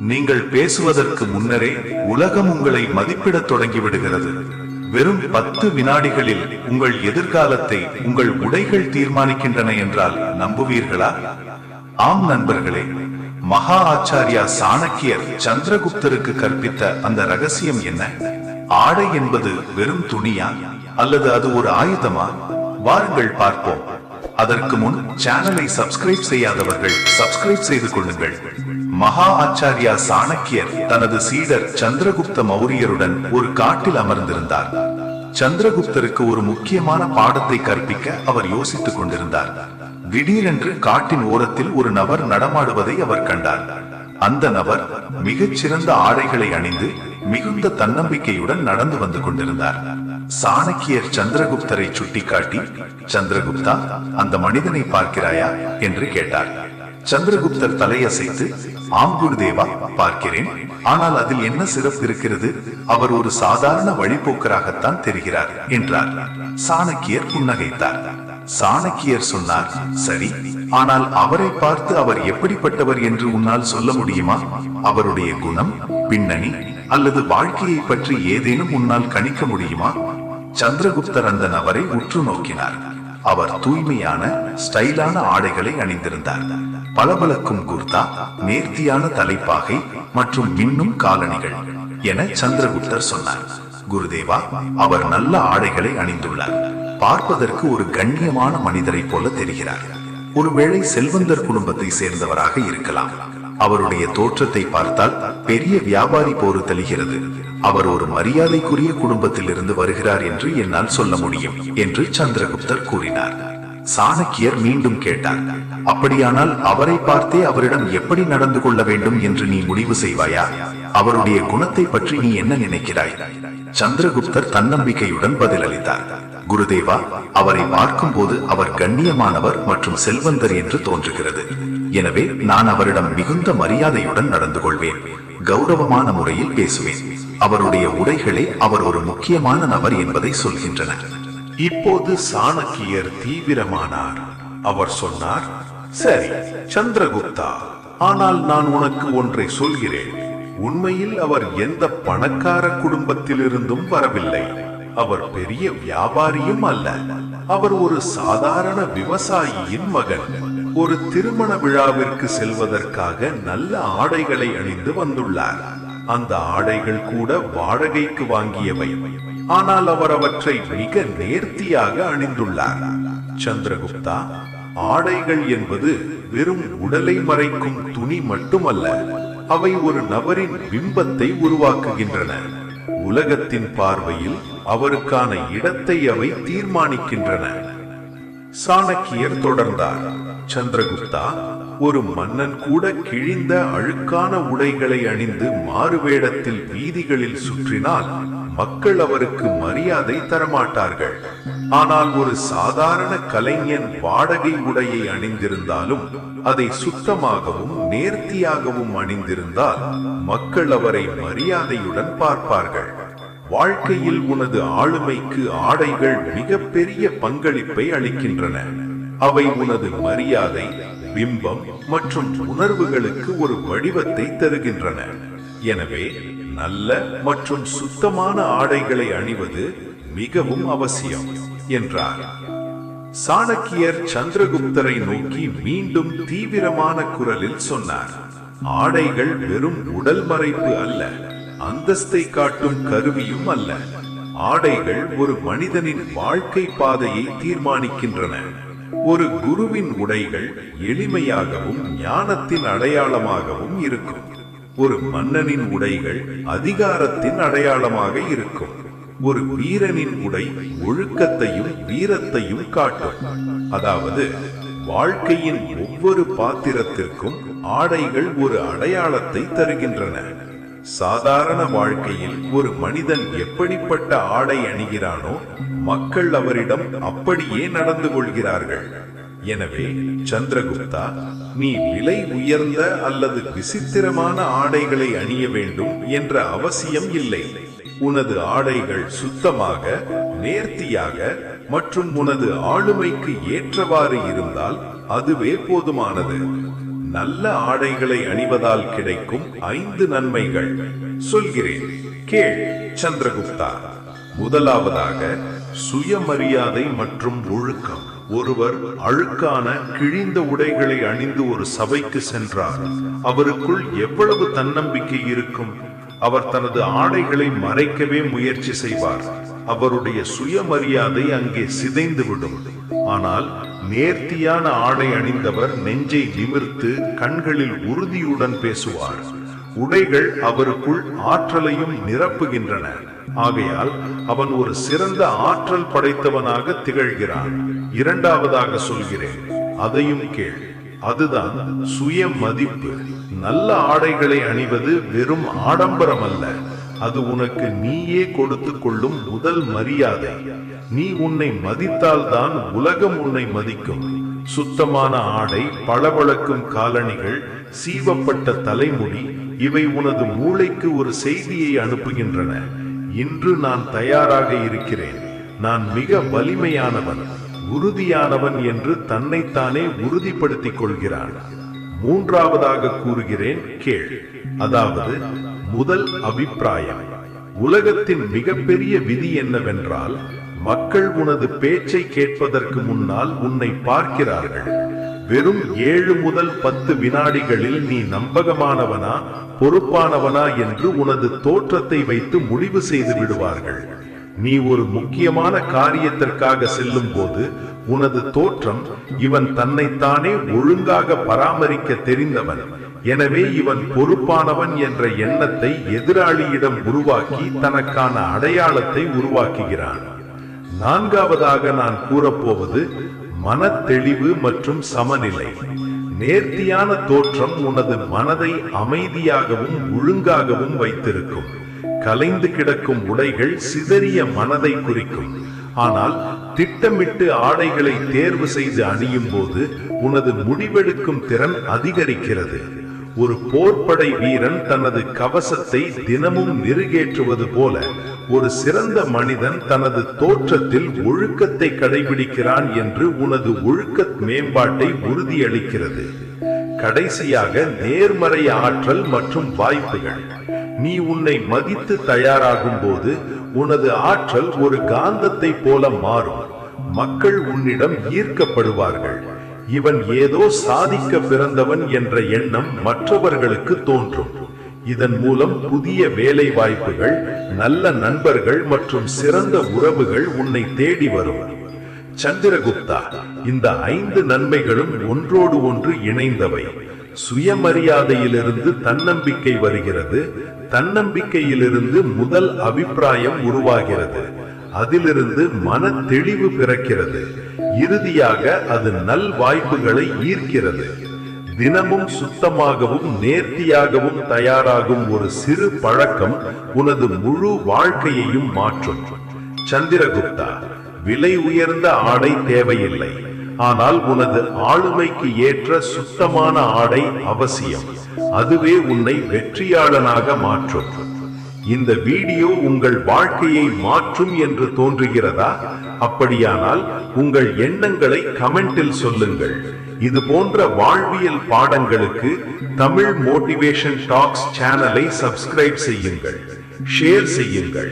நீங்கள் பேசுவதற்கு முன்னரே உலகம் உங்களை மதிப்பிடத் தொடங்கிவிடுகிறது. வெறும் 10 வினாடிகளில் உங்கள் எதிர்காலத்தை உங்கள் உடைகள் தீர்மானிக்கின்றன என்றால் நம்புவீர்களா? ஆம் நண்பர்களே, மகா ஆச்சாரியா சாணக்கியர் சந்திரகுப்தருக்கு கற்பித்த அந்த ரகசியம் என்ன? ஆடை என்பது வெறும் துணியா அல்லது அது ஒரு ஆயுதமா? வாருங்கள் பார்ப்போம். அதற்கு முன் சேனலை சப்ஸ்கிரைப் செய்யாதவர்கள் சப்ஸ்கிரைப் செய்து கொள்ளுங்கள். மகா ஆச்சாரியா சாணக்கியர் தனது சீடர் சந்திரகுப்த மௌரியருடன் ஒரு காட்டில் அமர்ந்திருந்தார். சந்திரகுப்தருக்கு ஒரு முக்கியமான பாடத்தை கற்பிக்க அவர் யோசித்துக் கொண்டிருந்தார். திடீரென்று காட்டின் ஓரத்தில் ஒரு நபர் நடமாடுவதை அவர் கண்டார். அந்த நபர் மிகச்சிறந்த ஆடைகளை அணிந்து மிகுந்த தன்னம்பிக்கையுடன் நடந்து வந்து கொண்டிருந்தார். சாணக்கியர் சந்திரகுப்தரை சுட்டிக்காட்டி, சந்திரகுப்தா, அந்த மனிதனை பார்க்கிறாயா என்று கேட்டார். சந்திரகுப்தர் தலையசைத்து, ஆம் குருதேவா, பார்க்கிறேன். ஆனால் அதில் என்ன சிறப்பு இருக்கிறது? அவர் ஒரு சாதாரண வழிபோக்கராகத்தான் தெரிகிறார் என்றார். சாணக்கியர் புன்னகைத்தார். சாணக்கியர் சொன்னார், சரி, ஆனால் அவரை பார்த்து அவர் எப்படிப்பட்டவர் என்று உன்னால் சொல்ல முடியுமா? அவருடைய குணம், பின்னணி அல்லது வாழ்க்கையை பற்றி ஏதேனும் உன்னால் கணிக்க முடியுமா? சந்திரகுப்தர் அந்த நபரை உற்று நோக்கினார். அவர் தூய்மையான ஸ்டைலான ஆடைகளை அணிந்திருந்தார். பளபளக்கும் குர்தா, நேர்த்தியான தலைப்பாகை மற்றும் மின்னும் காலணிகள் என சந்திரகுப்தர் சொன்னார். குருதேவா, அவர் நல்ல ஆடைகளை அணிந்துள்ளார். பார்ப்பதற்கு ஒரு கண்ணியமான மனிதரை போல தெரிகிறார். ஒருவேளை செல்வந்தர் குடும்பத்தை சேர்ந்தவராக இருக்கலாம். அவருடைய தோற்றத்தை பார்த்தால் பெரிய வியாபாரி போரு தெளிகிறது. அவர் ஒரு மரியாதைக்குரிய குடும்பத்தில் இருந்து வருகிறார் என்று என்னால் சொல்ல முடியும் என்று சந்திரகுப்தர் கூறினார். சாணக்கியர் மீண்டும் கேட்டார், அப்படியானால் அவரை பார்த்தே அவரிடம் எப்படி நடந்து கொள்ள வேண்டும் என்று நீ முடிவு செய்வாயா? அவருடைய குணத்தை பற்றி நீ என்ன நினைக்கிறாய்? சந்திரகுப்தர் தன்னம்பிக்கையுடன் பதிலளித்தார். குருதேவா, அவரை பார்க்கும் போது அவர் கண்ணியமானவர் மற்றும் செல்வந்தர் என்று தோன்றுகிறது. எனவே நான் அவரிடம் மிகுந்த மரியாதையுடன் நடந்து கொள்வேன். கௌரவமான முறையில் பேசுவேன். அவருடைய உடைகளே அவர் ஒரு முக்கியமான நபர் என்பதை சொல்கின்றன. இப்போது சாணக்கியர் தீவிரமானார். அவர் சொன்னார், சரி சந்திரகுப்தா, ஆனால் நான் உனக்கு ஒன்றை சொல்கிறேன். உண்மையில் அவர் எந்த பணக்கார குடும்பத்திலிருந்தும் வரவில்லை. அவர் பெரிய வியாபாரியும் அல்ல. அவர் ஒரு சாதாரண விவசாயியின் மகன். ஒரு திருமண விழாவிற்கு செல்வதற்காக நல்ல ஆடைகளை அணிந்து வந்துள்ளார். அந்த ஆடைகள் கூட வாடகைக்கு வாங்கியவை. ஆனால் அவர் அவற்றை மிக நேர்த்தியாக அணிந்துள்ளார். சந்திரகுப்தா, ஆடைகள் என்பது வெறும் உடலை மறைக்கும் துணி மட்டுமல்ல. அவை ஒரு நபரின் பிம்பத்தை உருவாக்குகின்றன. உலகத்தின் பார்வையில் அவருக்கான இடத்தை அவை தீர்மானிக்கின்றன. சாணக்கியர் தொடர்ந்தார், சந்திரகுப்தா, ஒரு மன்னன் கூட கிழிந்த அழுக்கான உடைகளை அணிந்து மாறுவேடத்தில் வீதிகளில் சுற்றினால் மக்கள் அவருக்கு மரியாதை தரமாட்டார்கள். ஆனால் ஒரு சாதாரண கலைஞன் வாடகை உடையை அணிந்திருந்தாலும் அதை சுத்தமாகவும் நேர்த்தியாகவும் அணிந்திருந்தால் மக்கள் அவரை மரியாதையுடன் பார்ப்பார்கள். வாழ்க்கையில் உனது ஆளுமைக்கு ஆடைகள் மிகப்பெரிய பங்களிப்பை அளிக்கின்றன. அவை உனது மரியாதை, பிம்பம் மற்றும் உணர்வுகளுக்கு ஒரு வடிவத்தை தருகின்றன. எனவே நல்ல மற்றும் சுத்தமான ஆடைகளை அணிவது மிகவும் அவசியம் என்றார். சாணக்கியர் சந்திரகுப்தரை நோக்கி மீண்டும் தீவிரமான குரலில் சொன்னார், ஆடைகள் வெறும் உடல் மறைப்பு அல்ல, அந்தஸ்தை காட்டும் கருவியும் அல்ல. ஆடைகள் ஒரு மனிதனின் வாழ்க்கை பாதையை தீர்மானிக்கின்றன. ஒரு குருவின் உடைகள் எளிமையாகவும் ஞானத்தின் அடையாளமாகவும் இருக்கும். ஒரு மன்னனின் உடைகள் அதிகாரத்தின் அடையாளமாக இருக்கும். ஒரு வீரனின் உடை ஒழுக்கத்தையும் வீரத்தையும் காட்டும். அதாவது வாழ்க்கையின் ஒவ்வொரு பாத்திரத்திற்கும் ஆடைகள் ஒரு அடையாளத்தை தருகின்றன. சாதாரண வாழ்க்கையில் ஒரு மனிதன் எப்படிப்பட்ட ஆடை அணிகிறானோ மக்கள் அவரிடம் அப்படியே நடந்து கொள்கிறார்கள். எனவே சந்திரகுப்தா, நீ விலை உயர்ந்த அல்லது விசித்திரமான ஆடைகளை அணிய வேண்டும் என்ற அவசியம் இல்லை. உனது ஆடைகள் சுத்தமாக, நேர்த்தியாக மற்றும் உனது ஆளுமைக்கு ஏற்றவாறு இருந்தால் அதுவே போதுமானது. நல்ல ஆடைகளை அணிவதால் கிடைக்கும் 5 நன்மைகள் சொல்கிறேன் கேள் சந்திரகுப்தா. முதலாவதாக சுயமரியாதை மற்றும் ஒழுக்கம். ஒருவர் அழுக்கான கிழிந்த உடைகளை அணிந்து ஒரு சபைக்கு சென்றார். அவருக்குள் எவ்வளவு தன்னம்பிக்கை இருக்கும்! அவர் தனது ஆடைகளை மறைக்கவே முயற்சி செய்வார். அவருடைய சுயமரியாதை அங்கே சிதைந்துவிடும். ஆனால் நேர்த்தியான ஆடை அணிந்தவர் நெஞ்சை நிமிர்த்து கண்களில் உறுதியுடன் பேசுவார். உடைகள் அவருக்குள் ஆற்றலையும் நிரப்புகின்றன. ஆகையால் அவன் ஒரு சிறந்த ஆற்றல் படைத்தவனாக திகழ்கிறான். இரண்டாவதாக சொல்கிறேன், அதையும் கேள். அதுதான் சுய மதிப்பு. நல்ல ஆடைகளை அணிவது வெறும் ஆடம்பரம் அல்ல, அது உனக்கு நீயே கொடுத்து கொள்ளும் முதல் மரியாதை. நீ உன்னை மதித்தால்தான் உலகம் உன்னை மதிக்கும். சுத்தமான ஆடை, பளபளக்கும் காலணிகள், சீவப்பட்ட தலைமுடி, இவை உனது மூளைக்கு ஒரு செய்தியை அனுப்புகின்றன. இன்று நான் தயாராக இருக்கிறேன், நான் மிக வலிமையானவன், உறுதியானவன் என்று தன்னைத்தானே உறுதிப்படுத்திக் கொள்கிறான். மூன்றாவதாக கூறுகிறேன் கேள். அதாவது முதல் அபிப்பிராயம். உலகத்தின் மிகப்பெரிய விதி என்னவென்றால், மக்கள் உனது பேச்சை கேட்பதற்கு முன்னால் உன்னை பார்க்கிறார்கள். வெறும் 7 முதல் 10 வினாடிகளில் நீ நம்பகமானவனா பொறுப்பானவனா என்று உனது தோற்றத்தை வைத்து முடிவு செய்து விடுவார்கள். நீ ஒரு முக்கியமான காரியத்திற்காக செல்லும் போது உனது தோற்றம், இவன் தன்னைத்தானே ஒழுங்காக பராமரிக்க தெரிந்தவன், எனவே இவன் பொறுப்பானவன் என்ற எண்ணத்தை எதிராளியிடம் உருவாக்கி தனக்கான அடையாளத்தை உருவாக்குகிறான். நான்காவதாக நான் கூறப்போவது மனத்தெளிவு மற்றும் சமநிலை. நேர்த்தியான தோற்றம் உனது மனதை அமைதியாகவும் ஒழுங்காகவும் வைத்திருக்கும். கலைந்து கிடக்கும் உடைகள் சிதறிய மனதை குறிக்கும். ஆனால் திட்டமிட்டு ஆடைகளை தேர்வு செய்து அணியும் போது உனது முடிவெடுக்கும் திறன் அதிகரிக்கிறது. ஒரு போர்ப்படை வீரன் தனது கவசத்தை தினமும் மெருகேற்றுவது போல ஒரு சிறந்த மனிதன் தனது தோற்றத்தில் ஒழுக்கத்தை கடைபிடிக்கிறான் என்று உனது ஒழுக்க மேம்பாட்டை உறுதியளிக்கிறது. கடைசியாக நேர்மறை ஆற்றல் மற்றும் வாய்ப்புகள். நீ உன்னை மதித்து தயாராகும் போது உனது ஆற்றல் ஒரு காந்தத்தை போல மாறும். மக்கள் உன்னிடம் ஈர்க்கப்படுவார்கள். இவன் ஏதோ சாதிக்க பிறந்தவன் என்ற எண்ணம் மற்றவர்களுக்கு தோன்றும். இதன் மூலம் புதிய வேலை வாய்ப்புகள், நல்ல நண்பர்கள் மற்றும் சிறந்த உறவுகள் உன்னை தேடி வரும். சந்திரகுப்தா, இந்த 5 நன்மைகளும் ஒன்றோடு ஒன்று இணைந்தவை. சுயமரியாதையிலிருந்து தன்னம்பிக்கை வருகிறது, தன்னம்பிக்கையிலிருந்து முதல் அபிப்பிராயம் உருவாகிறது, அதிலிருந்து மன தெளிவு பிறக்கிறது, இறுதியாக அது நல் வாய்ப்புகளை ஈர்க்கிறது. தினமும் சுத்தமாகவும் நேர்த்தியாகவும் தயாராகும் ஒரு சிறு பழக்கம் உனது முழு வாழ்க்கையையும் மாற்றும். சந்திரகுப்தா, விலை உயர்ந்த ஆடை தேவையில்லை, ஆனால் உனது ஆளுமைக்கு ஏற்ற சுத்தமான ஆடை அவசியம். அதுவே உன்னை வெற்றியாளனாக மாற்றும். இந்த வீடியோ உங்கள் வாழ்க்கையை மாற்றும் என்று தோன்றுகிறதா? அப்படியானால் உங்கள் எண்ணங்களை கமெண்டில் சொல்லுங்கள். இது போன்ற வாழ்வியல் பாடங்களுக்கு தமிழ் மோட்டிவேஷன் டாக்ஸ் சேனலை சப்ஸ்கிரைப் செய்யுங்கள், ஷேர் செய்யுங்கள்.